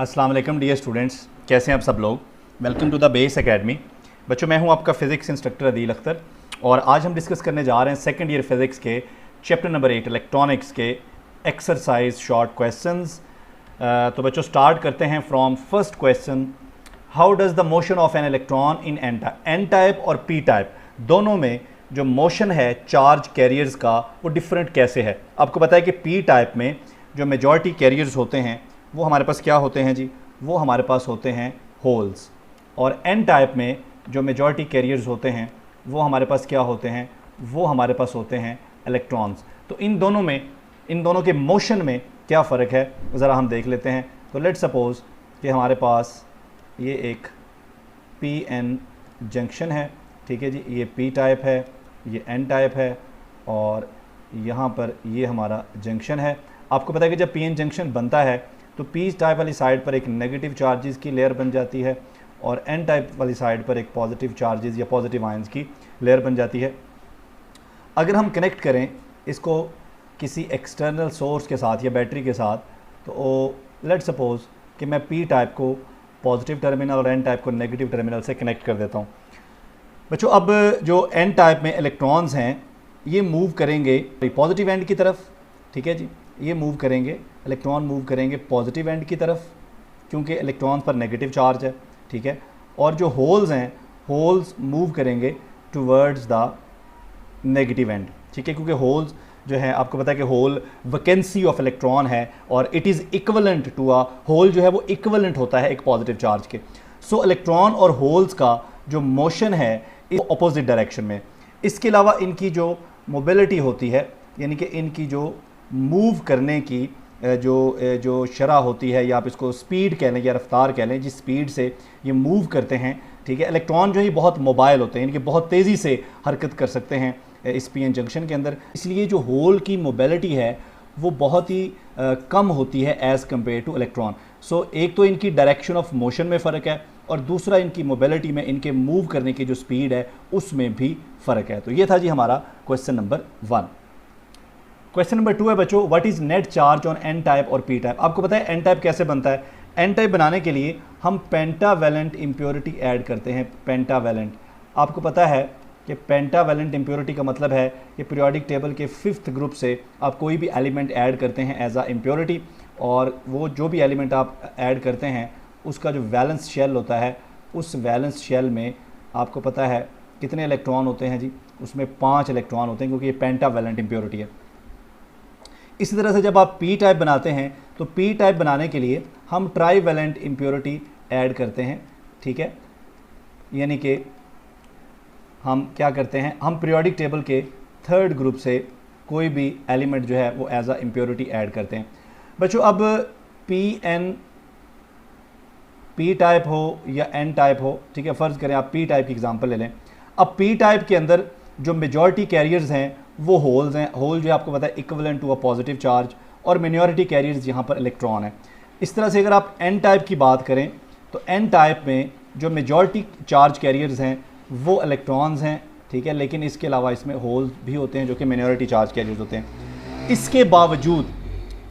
अस्सलाम वालेकुम dear students, कैसे हैं आप सब लोग। Welcome to the base academy. बच्चों, मैं हूं आपका फ़िज़िक्स इंस्ट्रक्टर अदील अख्तर और आज हम डिस्कस करने जा रहे हैं सेकंड ईयर फ़िज़िक्स के चैप्टर नंबर 8 इलेक्ट्रॉनिक्स के एक्सरसाइज शॉर्ट क्वेश्चंस। तो बच्चों स्टार्ट करते हैं from first question. How does the motion of an electron in an type और पी टाइप दोनों में जो मोशन है चार्ज कैरियर्स का वो डिफरेंट कैसे है। आपको पता है कि पी टाइप में जो मेजॉरिटी कैरियर्स होते हैं वो हमारे पास क्या होते हैं जी, वो हमारे पास होते हैं होल्स। और एन टाइप में जो मेजॉरिटी कैरियर्स होते हैं वो हमारे पास क्या होते हैं, वो हमारे पास होते हैं इलेक्ट्रॉन्स। तो इन दोनों के मोशन में क्या फ़र्क है ज़रा हम देख लेते हैं। तो लेट सपोज़ कि हमारे पास ये एक पी एन जंक्शन है, ठीक है जी, ये पी टाइप है, ये एन टाइप है और यहाँ पर ये हमारा जंक्शन है। आपको पता है कि जब पी एन जंक्शन बनता है तो पी टाइप वाली साइड पर एक नेगेटिव चार्जेस की लेयर बन जाती है और एन टाइप वाली साइड पर एक पॉजिटिव चार्जेस या पॉजिटिव आयंस की लेयर बन जाती है। अगर हम कनेक्ट करें इसको किसी एक्सटर्नल सोर्स के साथ या बैटरी के साथ, तो लेट सपोज़ कि मैं पी टाइप को पॉजिटिव टर्मिनल और एन टाइप को नेगेटिव टर्मिनल से कनेक्ट कर देता हूँ। बच्चों, अब जो एन टाइप में इलेक्ट्रॉन्स हैं ये मूव करेंगे पॉजिटिव एंड की तरफ, ठीक है जी, ये मूव करेंगे, इलेक्ट्रॉन मूव करेंगे पॉजिटिव एंड की तरफ क्योंकि इलेक्ट्रॉन पर नेगेटिव चार्ज है, ठीक है। और जो होल्स हैं, होल्स मूव करेंगे टुवर्ड्स द नेगेटिव एंड, ठीक है, क्योंकि होल्स जो है आपको पता है कि होल वैकेंसी ऑफ इलेक्ट्रॉन है और it is equivalent to a hole, जो है वो इक्वलेंट होता है एक पॉजिटिव चार्ज के। सो इलेक्ट्रॉन और होल्स का जो मोशन है इस अपोजिट डायरेक्शन में। इसके अलावा इनकी जो मोबिलिटी होती है, यानी कि इनकी जो मूव करने की जो शरह होती है या आप इसको स्पीड कह लें या रफ्तार कह लें, जिस स्पीड से ये मूव करते हैं, ठीक है। इलेक्ट्रॉन जो है बहुत मोबाइल होते हैं, इनके बहुत तेज़ी से हरकत कर सकते हैं इस पी एन जंक्शन के अंदर, इसलिए जो होल की मोबिलिटी है वो बहुत ही कम होती है एज़ कम्पेयर टू इलेक्ट्रॉन। सो एक तो इनकी डायरेक्शन ऑफ मोशन में फ़र्क है और दूसरा इनकी मोबिलिटी में, इनके मूव करने की जो स्पीड है उसमें भी फ़र्क है। तो ये था जी हमारा क्वेश्चन नंबर 1। क्वेश्चन नंबर 2 है बच्चों, what is net charge on an type और पी टाइप। आपको पता है एन टाइप कैसे बनता है। एन टाइप बनाने के लिए हम पेंटावैलेंट इम्प्योरिटी ऐड करते हैं। पेंटावैलेंट, आपको पता है कि पेंटावैलेंट इम्प्योरिटी का मतलब है कि पीरियोडिक टेबल के 5th ग्रुप से आप कोई भी एलिमेंट ऐड करते हैं एज आ इम्प्योरिटी, और वो जो भी एलिमेंट आप ऐड करते हैं उसका जो वैलेंस शेल होता है, उस वैलेंस शेल में आपको पता है कितने इलेक्ट्रॉन होते हैं जी, उसमें 5 इलेक्ट्रॉन होते हैं क्योंकि ये पेंटावैलेंट इम्प्योरिटी है। इसी तरह से जब आप पी टाइप बनाते हैं तो पी टाइप बनाने के लिए हम ट्राईवैलेंट इम्प्योरिटी ऐड करते हैं, ठीक है। यानी कि हम क्या करते हैं, हम पीरियोडिक टेबल के 3rd ग्रुप से कोई भी एलिमेंट जो है वो एज आ इम्प्योरिटी ऐड करते हैं। बच्चों, अब पी टाइप हो या एन टाइप हो, ठीक है, फ़र्ज़ करें आप पी टाइप की एग्जांपल ले लें। अब पी टाइप के अंदर जो मेजॉरिटी कैरियर्स हैं वो होल्स हैं। होल जो आपको पता है equivalent to a positive charge और मिनॉरिटी कैरियर्स यहाँ पर इलेक्ट्रॉन है। इस तरह से अगर आप एन टाइप की बात करें तो एन टाइप में जो मेजॉरिटी चार्ज कैरियर्स हैं वो इलेक्ट्रॉन्स हैं, ठीक है, लेकिन इसके अलावा इसमें होल्स भी होते हैं जो कि मिनॉरिटी चार्ज कैरियर्स होते हैं। इसके बावजूद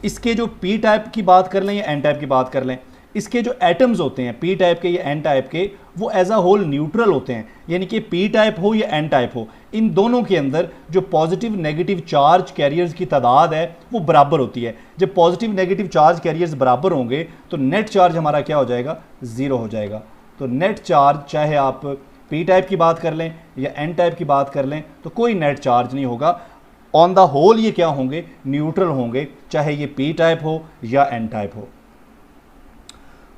इसके जो पी टाइप की बात कर लें या एन टाइप की बात कर लें, इसके जो एटम्स होते हैं पी टाइप के या एन टाइप के, वो एज अ होल न्यूट्रल होते हैं। यानी कि पी टाइप हो या एन टाइप हो, इन दोनों के अंदर जो पॉजिटिव नेगेटिव चार्ज कैरियर्स की तादाद है वो बराबर होती है। जब पॉजिटिव नेगेटिव चार्ज कैरियर्स बराबर होंगे तो नेट चार्ज हमारा क्या हो जाएगा, 0 हो जाएगा। तो नेट चार्ज चाहे आप पी टाइप की बात कर लें या एन टाइप की बात कर लें तो कोई नेट चार्ज नहीं होगा। ऑन द होल ये क्या होंगे, न्यूट्रल होंगे, चाहे ये पी टाइप हो या एन टाइप हो।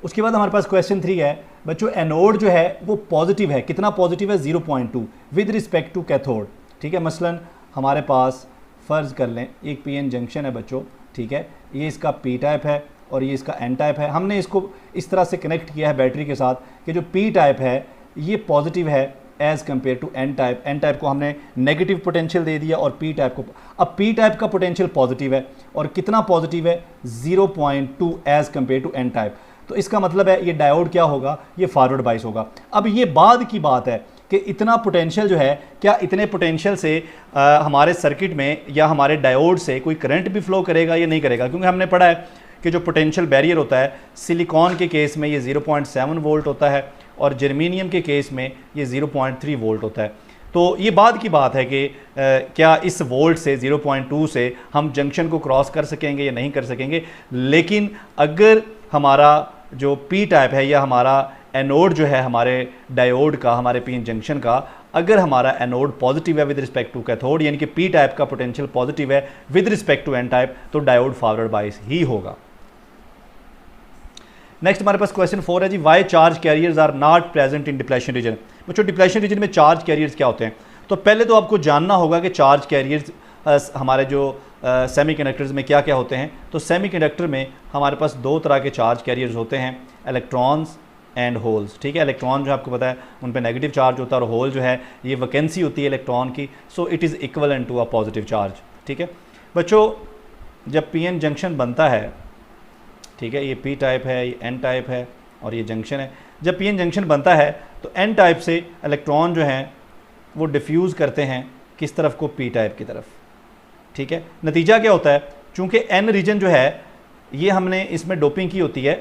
उसके बाद हमारे पास क्वेश्चन 3 है बच्चों, एनोड जो है वो पॉजिटिव है। कितना पॉजिटिव है, 0.2 विद रिस्पेक्ट टू कैथोड, ठीक है। मसलन हमारे पास फ़र्ज़ कर लें एक पी एन जंक्शन है बच्चों, ठीक है, ये इसका पी टाइप है और ये इसका एन टाइप है। हमने इसको इस तरह से कनेक्ट किया है बैटरी के साथ कि जो पी टाइप है ये पॉजिटिव है as compare to N type. N type को हमने नेगेटिव पोटेंशियल दे दिया और पी टाइप को, अब पी टाइप का पोटेंशियल पॉजिटिव है और कितना पॉजिटिव है, 0.2 as compare to N type. तो इसका मतलब है ये डायोड क्या होगा, ये फॉरवर्ड बाइस होगा। अब ये बाद की बात है कि इतना पोटेंशियल जो है, क्या इतने पोटेंशियल से हमारे सर्किट में या हमारे डायोड से कोई करंट भी फ्लो करेगा या नहीं करेगा, क्योंकि हमने पढ़ा है कि जो पोटेंशियल बैरियर होता है सिलिकॉन के केस में ये 0.7 वोल्ट होता है और जर्मेनियम के केस में ये 0.3 वोल्ट होता है। तो ये बाद की बात है कि क्या इस वोल्ट से 0.2 से हम जंक्शन को क्रॉस कर सकेंगे या नहीं कर सकेंगे, लेकिन अगर हमारा जो पी टाइप है या हमारा एनोड जो है हमारे डायोड का, हमारे पीएन जंक्शन का, अगर हमारा एनोड पॉजिटिव है विद रिस्पेक्ट टू कैथोड, यानी कि पी टाइप का पोटेंशियल पॉजिटिव है with respect to N type, तो डायोड फॉरवर्ड बायस ही होगा। नेक्स्ट हमारे पास क्वेश्चन 4 है जी, why charge carriers are not present in depletion region. बच्चों डिप्लेशन रीजन में चार्ज कैरियर्स क्या होते हैं? तो पहले तो आपको जानना होगा कि चार्ज कैरियर्स हमारे जो सेमीकंडक्टर्स में क्या क्या होते हैं। तो सेमीकंडक्टर में हमारे पास दो तरह के चार्ज कैरियर्स होते हैं, इलेक्ट्रॉन्स एंड होल्स। ठीक है, इलेक्ट्रॉन जो आपको पता है उन पे नेगेटिव चार्ज होता है और होल जो है ये वैकेंसी होती है इलेक्ट्रॉन की, so it is equivalent to a positive charge. ठीक है बच्चों, जब पीएन जंक्शन बनता है, ठीक है, ये पी टाइप है, ये एन टाइप है और ये जंक्शन है। जब पीएन जंक्शन बनता है तो एन टाइप से इलेक्ट्रॉन जो हैं वो डिफ्यूज़ करते हैं किस तरफ को, पी टाइप की तरफ। ठीक है, नतीजा क्या होता है, चूंकि एन रीजन जो है ये हमने इसमें डोपिंग की होती है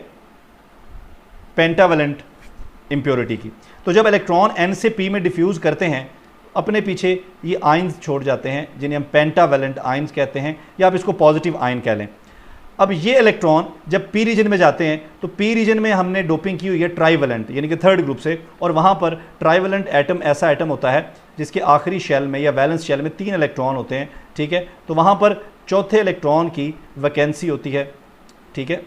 पेंटावेलेंट इम्प्योरिटी की, तो जब इलेक्ट्रॉन एन से पी में डिफ्यूज़ करते हैं अपने पीछे ये आयंस छोड़ जाते हैं जिन्हें हम पेंटावेलेंट आयंस कहते हैं, या आप इसको पॉजिटिव आयन कह लें। अब ये इलेक्ट्रॉन जब पी रीजन में जाते हैं तो पी रीजन में हमने डोपिंग की हुई है ट्राईवेलेंट यानी कि थर्ड ग्रुप से, और वहाँ पर ट्राईवेलेंट एटम ऐसा एटम होता है जिसके आखिरी शेल में या वैलेंस शेल में 3 इलेक्ट्रॉन होते हैं। ठीक है, तो वहाँ पर चौथे इलेक्ट्रॉन की वैकेंसी होती है। ठीक है,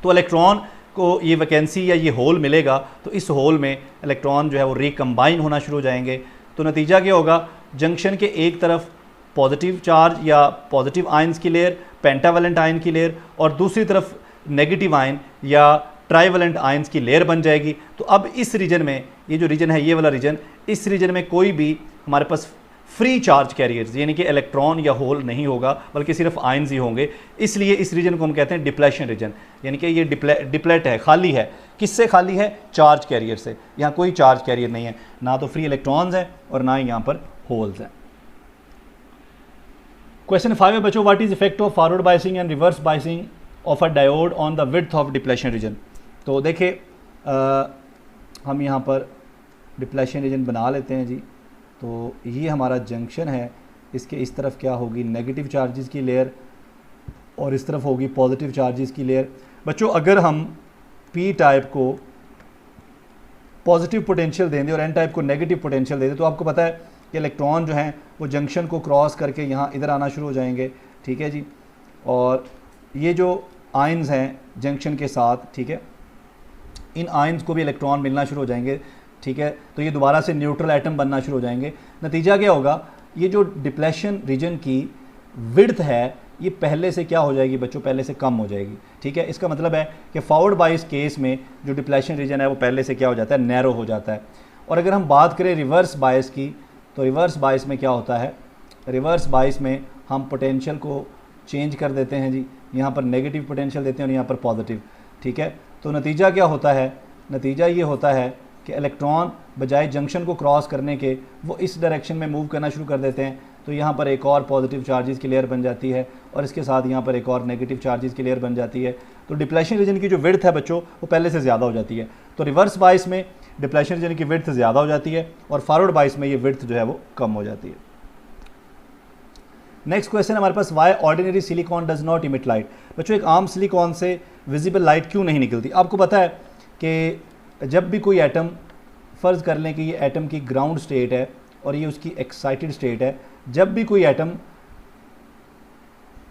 तो इलेक्ट्रॉन को ये वैकेंसी या ये होल मिलेगा तो इस होल में इलेक्ट्रॉन जो है वो रिकम्बाइन होना शुरू हो जाएंगे। तो नतीजा क्या होगा, जंक्शन के एक तरफ पॉजिटिव चार्ज या पॉजिटिव आयंस की लेयर, पेंटावेलेंट आयन की लेयर, और दूसरी तरफ नेगेटिव आयन या ट्राईवेलेंट आयंस की लेयर बन जाएगी। तो अब इस रीजन में, ये जो रीजन है ये वाला रीजन, इस रीजन में कोई भी हमारे पास फ्री चार्ज कैरियर्स यानी कि इलेक्ट्रॉन या होल नहीं होगा, बल्कि सिर्फ आयंस ही होंगे। इसलिए इस रीजन को हम कहते हैं डिप्लेशन रीजन, यानी कि ये डिप्लेट है, खाली है। किससे खाली है? चार्ज कैरियर से। यहाँ कोई चार्ज कैरियर नहीं है, ना तो फ्री इलेक्ट्रॉन्स हैं और ना ही यहाँ पर होल्स हैं। क्वेश्चन 5 है बच्चों, what is effect of forward biasing and reverse biasing of a diode on the width of depletion region. तो देखिए हम यहाँ पर डिप्लेशन रीजन बना लेते हैं जी। तो ये हमारा जंक्शन है, इसके इस तरफ क्या होगी, नेगेटिव चार्जेस की लेयर, और इस तरफ होगी पॉजिटिव चार्जेस की लेयर। बच्चों अगर हम पी टाइप को पॉजिटिव पोटेंशियल दें और एन टाइप को नेगेटिव पोटेंशियल दे दें तो आपको पता है कि इलेक्ट्रॉन जो हैं वो जंक्शन को क्रॉस करके यहाँ इधर आना शुरू हो जाएंगे। ठीक है जी, और ये जो आयंस हैं जंक्शन के साथ, ठीक है, इन आयंस को भी इलेक्ट्रॉन मिलना शुरू हो जाएंगे। ठीक है, तो ये दोबारा से न्यूट्रल एटम बनना शुरू हो जाएंगे। नतीजा क्या होगा, ये जो डिप्लेशन रीजन की विड्थ है ये पहले से क्या हो जाएगी बच्चों, पहले से कम हो जाएगी। ठीक है, इसका मतलब है कि फॉरवर्ड बायस केस में जो डिप्लेशन रीजन है वो पहले से क्या हो जाता है, नैरो हो जाता है। और अगर हम बात करें रिवर्स बायस की, तो रिवर्स बायस में क्या होता है, रिवर्स बायस में हम पोटेंशियल को चेंज कर देते हैं जी, यहाँ पर नेगेटिव पोटेंशियल देते हैं और यहाँ पर पॉजिटिव। ठीक है, तो नतीजा क्या होता है, नतीजा ये होता है कि इलेक्ट्रॉन बजाय जंक्शन को क्रॉस करने के वो इस डायरेक्शन में मूव करना शुरू कर देते हैं। तो यहाँ पर एक और पॉजिटिव चार्जेस की लेयर बन जाती है और इसके साथ यहाँ पर एक और नेगेटिव चार्जेस की लेयर बन जाती है। तो डिप्लेशन रीजन की जो विड्थ है बच्चों वो पहले से ज़्यादा हो जाती है। तो रिवर्स बायस में डिप्लेशन रीजन की विड्थ ज़्यादा हो जाती है और फॉरवर्ड बायस में ये विड्थ जो है वो कम हो जाती है। नेक्स्ट क्वेश्चन हमारे पास, why ordinary silicon does not emit light. बच्चों एक आम सिलिकॉन से विजिबल लाइट क्यों नहीं निकलती? आपको पता है कि जब भी कोई एटम, फ़र्ज़ कर लें कि ये एटम की ग्राउंड स्टेट है और ये उसकी एक्साइटेड स्टेट है, जब भी कोई एटम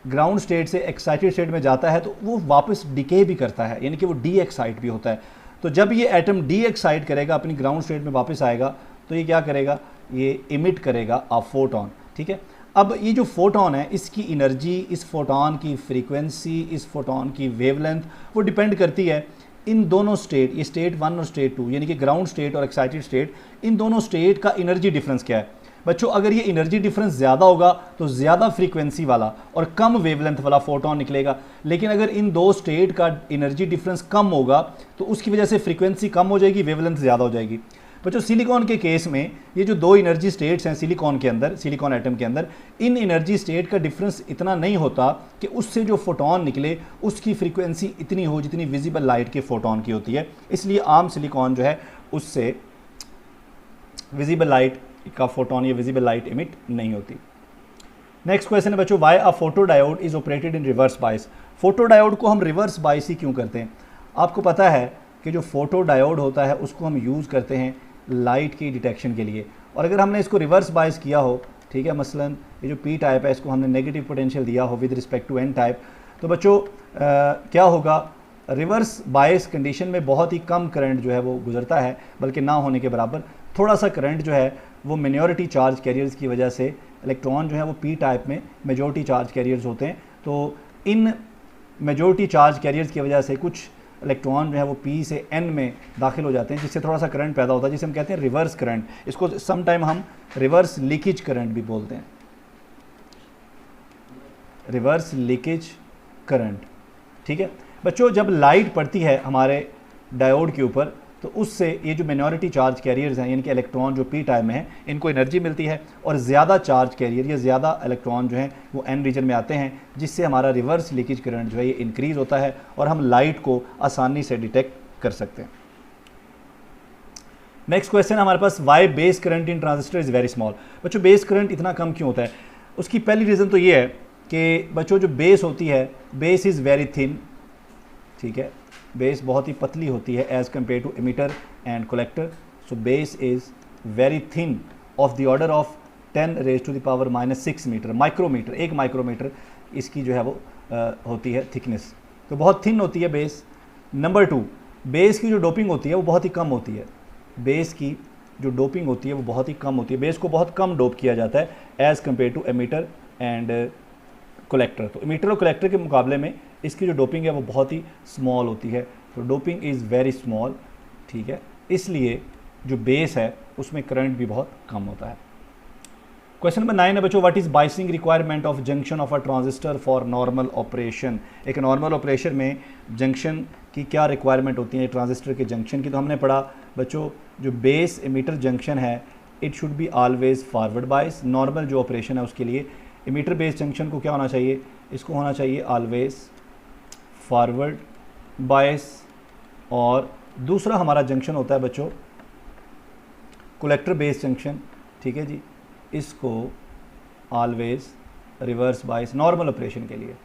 ग्राउंड स्टेट से एक्साइटेड स्टेट में जाता है तो वो वापस डिके भी करता है, यानी कि वो डी एक्साइट भी होता है। तो जब ये एटम डी एक्साइट करेगा, अपनी ग्राउंड स्टेट में वापस आएगा, तो ये क्या करेगा, ये इमिट करेगा अ फोटोन। ठीक है, अब ये जो फोटोन है इसकी एनर्जी, इस फोटोन की फ्रीक्वेंसी, इस फोटोन की वेवलेंथ वो डिपेंड करती है इन दोनों स्टेट, ये स्टेट 1 और स्टेट 2 यानी कि ग्राउंड स्टेट और एक्साइटेड स्टेट, इन दोनों स्टेट का एनर्जी डिफरेंस क्या है। बच्चों अगर ये एनर्जी डिफरेंस ज़्यादा होगा तो ज़्यादा फ्रीक्वेंसी वाला और कम वेवलेंथ वाला फोटोन निकलेगा, लेकिन अगर इन दो स्टेट का एनर्जी डिफरेंस कम होगा तो उसकी वजह से फ्रीक्वेंसी कम हो जाएगी, वेवलेंथ ज़्यादा हो जाएगी। बच्चों सिलिकॉन के केस में ये जो दो एनर्जी स्टेट्स हैं सिलिकॉन के अंदर, सिलिकॉन एटम के अंदर, इन एनर्जी स्टेट का डिफरेंस इतना नहीं होता कि उससे जो फोटोन निकले उसकी फ्रीक्वेंसी इतनी हो जितनी विजिबल लाइट के फोटोन की होती है। इसलिए आम सिलिकॉन जो है उससे विजिबल लाइट का फोटोन या विजिबल लाइट इमिट नहीं होती। नेक्स्ट क्वेश्चन है बच्चों, why a photo diode is operated in reverse bias. Photo diode को हम रिवर्स बायस ही क्यों करते हैं? आपको पता है कि जो फोटो डायोड होता है उसको हम यूज़ करते हैं लाइट की डिटेक्शन के लिए, और अगर हमने इसको रिवर्स बायस किया हो, ठीक है, मसलन ये जो पी टाइप है इसको हमने नेगेटिव पोटेंशियल दिया हो with respect to N type, तो बच्चों क्या होगा, रिवर्स बायस कंडीशन में बहुत ही कम करंट जो है वो गुजरता है, बल्कि ना होने के बराबर थोड़ा सा करंट जो है वो मिनॉरिटी चार्ज कैरियर्स की वजह से, इलेक्ट्रॉन जो है वो पी टाइप में मेजॉरिटी चार्ज कैरियर्स होते हैं, तो इन मेजॉरिटी चार्ज कैरियर्स की वजह से कुछ इलेक्ट्रॉन जो है वो पी से एन में दाखिल हो जाते हैं, जिससे थोड़ा सा करंट पैदा होता है, जिसे हम कहते हैं रिवर्स करंट। इसको सम टाइम हम रिवर्स लीकेज करंट भी बोलते हैं, रिवर्स लीकेज करंट। ठीक है बच्चों, जब लाइट पड़ती है हमारे डायोड के ऊपर तो उससे ये जो मिनॉरिटी चार्ज कैरियर्स हैं, यानी कि इलेक्ट्रॉन जो पी टाइप में हैं, इनको एनर्जी मिलती है, और ज़्यादा चार्ज कैरियर या ज़्यादा इलेक्ट्रॉन जो हैं वो एन रीजन में आते हैं, जिससे हमारा रिवर्स लीकेज करंट जो है ये इंक्रीज़ होता है और हम लाइट को आसानी से डिटेक्ट कर सकते हैं। नेक्स्ट क्वेश्चन हमारे पास, why base current in transistor is very small. बच्चों बेस करंट इतना कम क्यों होता है? उसकी पहली रीज़न तो ये है कि बच्चों जो बेस होती है, बेस इज़ वेरी थिन, ठीक है, बेस बहुत ही पतली होती है as compare to emitter and collector. So base is very thin of the order of 10⁻⁻⁻6 metre, micrometre, 1 micrometre इसकी जो है वो होती है थिकनेस, तो बहुत थिन होती है बेस। नंबर 2, बेस की जो डोपिंग होती है वो बहुत ही कम होती है, बेस की जो डोपिंग होती है वो बहुत ही कम होती है, बेस को बहुत कम डोप किया जाता है as compare to emitter and collector. तो एमीटर और कलेक्टर के मुकाबले में इसकी जो डोपिंग है वो बहुत ही स्मॉल होती है, तो डोपिंग इज़ वेरी स्मॉल, ठीक है, इसलिए जो बेस है उसमें करंट भी बहुत कम होता है। क्वेश्चन नंबर 9 है बच्चों, what is biasing requirement of junction of a transistor for normal operation. एक नॉर्मल ऑपरेशन में जंक्शन की क्या रिक्वायरमेंट होती है ट्रांजिस्टर के जंक्शन की? तो हमने पढ़ा बच्चों जो बेस एमीटर जंक्शन है it should be always forward bias. Normal जो ऑपरेशन है उसके लिए एमीटर बेस जंक्शन को क्या होना चाहिए? इसको होना चाहिए ऑलवेज फॉरवर्ड बायस। और दूसरा हमारा जंक्शन होता है बच्चों कलेक्टर बेस जंक्शन, ठीक है जी, इसको always reverse bias normal operation के लिए।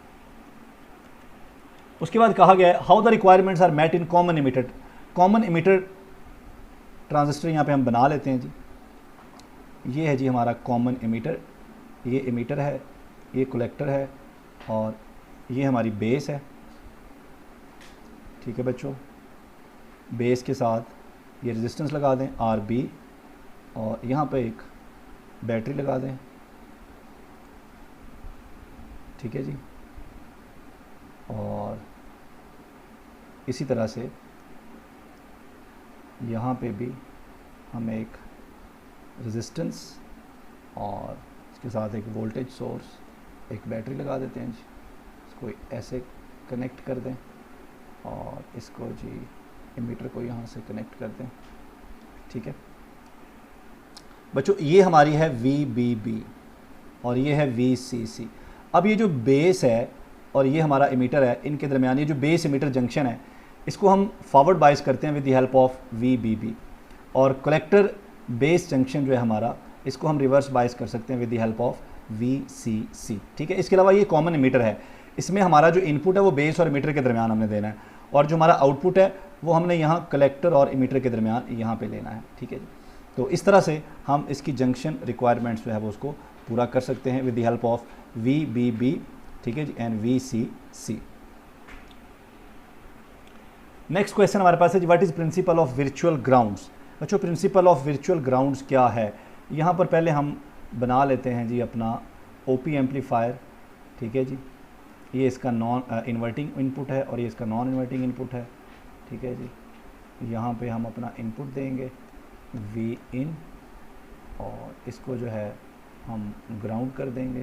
उसके बाद कहा गया है how the requirements are met in common emitter. Common emitter transistor यहाँ पे हम बना लेते हैं जी, ये है जी हमारा कॉमन एमीटर, ये एमीटर है, ये कलेक्टर है और ये हमारी बेस है, ठीक है बच्चों। बेस के साथ ये रेजिस्टेंस लगा दें RB और यहाँ पे एक बैटरी लगा दें, ठीक है जी, और इसी तरह से यहाँ पे भी हम एक रेजिस्टेंस और इसके साथ एक वोल्टेज सोर्स, एक बैटरी लगा देते हैं जी, इसको ऐसे कनेक्ट कर दें और इसको जी एमीटर को यहाँ से कनेक्ट कर दें, ठीक है बच्चों। ये हमारी है VBB और ये है VCC। अब ये जो बेस है और ये हमारा एमीटर है, इनके दरमियान ये जो बेस एमीटर जंक्शन है इसको हम फॉरवर्ड बायस करते हैं with the help of VBB, और कलेक्टर बेस जंक्शन जो है हमारा इसको हम रिवर्स बायस कर सकते हैं with the help of VCC, ठीक है। इसके अलावा ये कॉमन एमीटर है, इसमें हमारा जो इनपुट है वो बेस और एमीटर के दरमियान हमने देना है, और जो हमारा आउटपुट है वो हमने यहाँ कलेक्टर और एमीटर के दरमियान यहाँ पे लेना है, ठीक है जी। तो इस तरह से हम इसकी जंक्शन रिक्वायरमेंट्स जो है वो उसको पूरा कर सकते हैं with the help of VBB, ठीक है जी, एंड VCC। नेक्स्ट क्वेश्चन हमारे पास है जी, what is principle of virtual grounds. बच्चों प्रिंसिपल ऑफ वर्चुअल ग्राउंड्स क्या है? यहाँ पर पहले हम बना लेते हैं जी अपना OP एम्पलीफायर, ठीक है जी, ये इसका नॉन इन्वर्टिंग इनपुट है और ये इसका नॉन इन्वर्टिंग इनपुट है, ठीक है जी। यहाँ पे हम अपना इनपुट देंगे Vin और इसको जो है हम ग्राउंड कर देंगे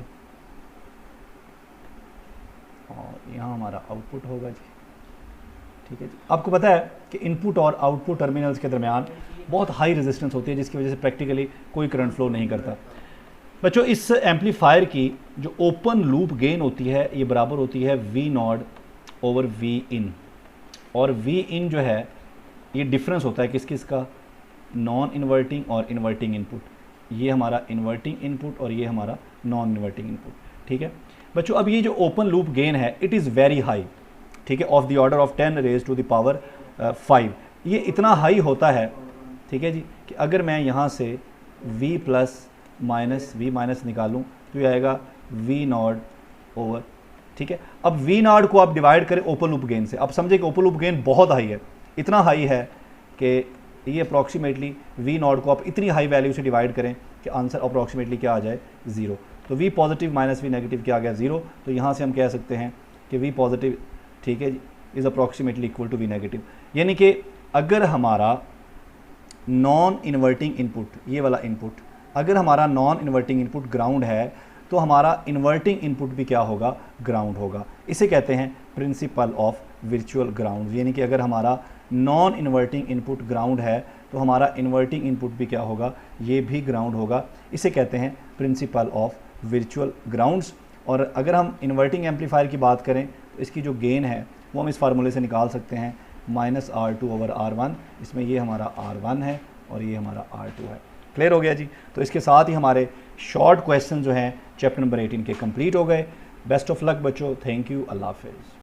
और यहाँ हमारा आउटपुट होगा जी, ठीक है जी। आपको पता है कि इनपुट और आउटपुट टर्मिनल्स के दरमियान बहुत हाई रेजिस्टेंस होती है, जिसकी वजह से प्रैक्टिकली कोई करंट फ्लो नहीं करता। बच्चों, इस एम्पलीफायर की जो ओपन लूप गेन होती है ये बराबर होती है वी नॉट ओवर वी इन, और वी इन जो है ये डिफरेंस होता है किस किस का, नॉन इन्वर्टिंग और इन्वर्टिंग इनपुट। ये हमारा इन्वर्टिंग इनपुट और ये हमारा नॉन इन्वर्टिंग इनपुट। ठीक है बच्चों, अब ये जो ओपन लूप गेन है इट इज़ वेरी हाई, ठीक है, of the order of 10 raise to the power 5। ये इतना हाई होता है, ठीक है जी, कि अगर मैं यहाँ से v plus minus V minus निकालूँ तो ये आएगा v नॉट ओवर, ठीक है। अब v नॉट को आप डिवाइड करें ओपन लूप गेन से, अब समझे कि ओपन लूप गेन बहुत हाई है, इतना हाई है कि ये अप्रॉक्सीमेटली v नॉट को आप इतनी हाई वैल्यू से डिवाइड करें कि आंसर अप्रॉक्सीमेटली क्या आ जाए, 0। तो v positive minus v negative क्या आ गया, 0। तो यहाँ से हम कह सकते हैं कि v पॉजिटिव, ठीक है जी, is approximately equal to v negative. यानी कि अगर हमारा नॉन इन्वर्टिंग इनपुट, ये वाला इनपुट, अगर हमारा नॉन इन्वर्टिंग इनपुट ग्राउंड है तो हमारा इन्वर्टिंग इनपुट भी क्या होगा, ग्राउंड होगा। इसे कहते हैं प्रिंसिपल ऑफ वर्चुअल ग्राउंड। यानी कि अगर हमारा नॉन इन्वर्टिंग इनपुट ग्राउंड है तो हमारा इन्वर्टिंग इनपुट भी क्या होगा, ये भी ग्राउंड होगा। इसे कहते हैं प्रिंसिपल ऑफ वर्चुअल ग्राउंड्स। और अगर हम इन्वर्टिंग एम्पलीफायर की बात करें तो इसकी जो गेन है वो हम इस फार्मूले से निकाल सकते हैं, -R2 ओवर R1। इसमें ये हमारा R1 है और ये हमारा R2 है। क्लियर हो गया जी। तो इसके साथ ही हमारे शॉर्ट क्वेश्चन जो हैं चैप्टर नंबर 18 के कंप्लीट हो गए। बेस्ट ऑफ लक बच्चों, थैंक यू, अल्लाह हाफिज़।